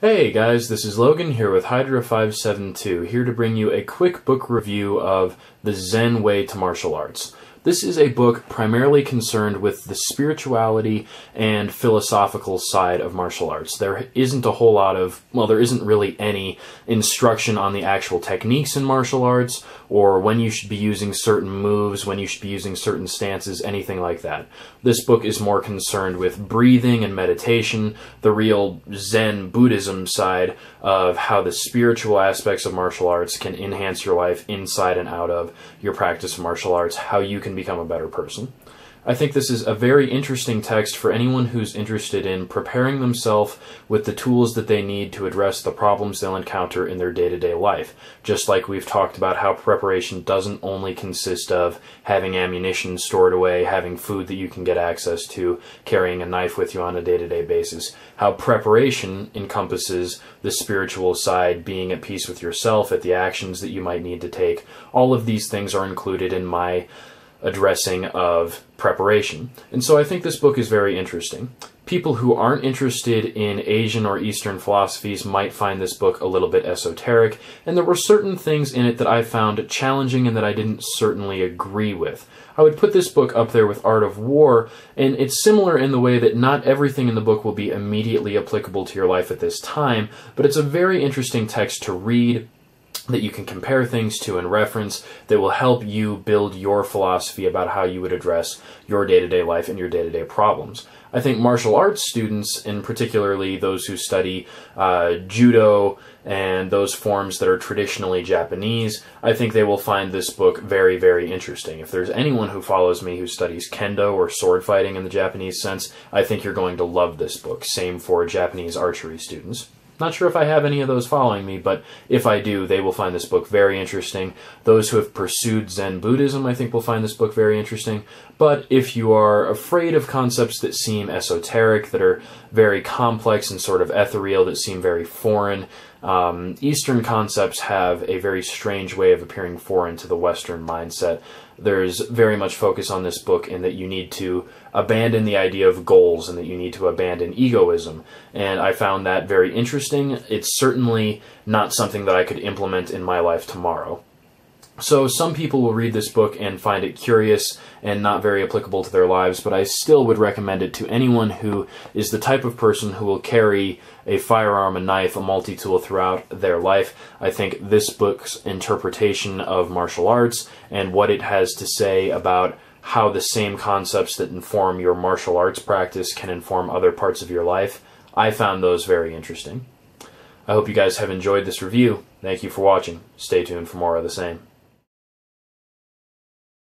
Hey guys, this is Logan here with Hydra572, here to bring you a quick book review of The Zen Way to Martial Arts. This is a book primarily concerned with the spirituality and philosophical side of martial arts. There isn't a whole lot of, there isn't really any instruction on the actual techniques in martial arts, or when you should be using certain moves, when you should be using certain stances, anything like that. This book is more concerned with breathing and meditation, the real Zen Buddhism side of how the spiritual aspects of martial arts can enhance your life inside and out of your practice of martial arts, how you can become a better person. I think this is a very interesting text for anyone who's interested in preparing themselves with the tools that they need to address the problems they'll encounter in their day-to-day life. Just like we've talked about how preparation doesn't only consist of having ammunition stored away, having food that you can get access to, carrying a knife with you on a day-to-day basis. How preparation encompasses the spiritual side, being at peace with yourself, at the actions that you might need to take. All of these things are included in my addressing of preparation. And so I think this book is very interesting. People who aren't interested in Asian or Eastern philosophies might find this book a little bit esoteric, and there were certain things in it that I found challenging and that I didn't certainly agree with. I would put this book up there with Art of War, and it's similar in the way that not everything in the book will be immediately applicable to your life at this time, but it's a very interesting text to read, that you can compare things to and reference, that will help you build your philosophy about how you would address your day-to-day life and your day-to-day problems. I think martial arts students, and particularly those who study judo and those forms that are traditionally Japanese, I think they will find this book very, very interesting. If there's anyone who follows me who studies kendo or sword fighting in the Japanese sense, I think you're going to love this book. Same for Japanese archery students. Not sure if I have any of those following me, but if I do, they will find this book very interesting. Those who have pursued Zen Buddhism, I think, will find this book very interesting. But if you are afraid of concepts that seem esoteric, that are very complex and sort of ethereal, that seem very foreign, Eastern concepts have a very strange way of appearing foreign to the Western mindset. There's very much focus on this book in that you need to abandon the idea of goals and that you need to abandon egoism. And I found that very interesting. It's certainly not something that I could implement in my life tomorrow. So some people will read this book and find it curious and not very applicable to their lives, but I still would recommend it to anyone who is the type of person who will carry a firearm, a knife, a multi-tool throughout their life. I think this book's interpretation of martial arts and what it has to say about how the same concepts that inform your martial arts practice can inform other parts of your life, I found those very interesting. I hope you guys have enjoyed this review. Thank you for watching. Stay tuned for more of the same.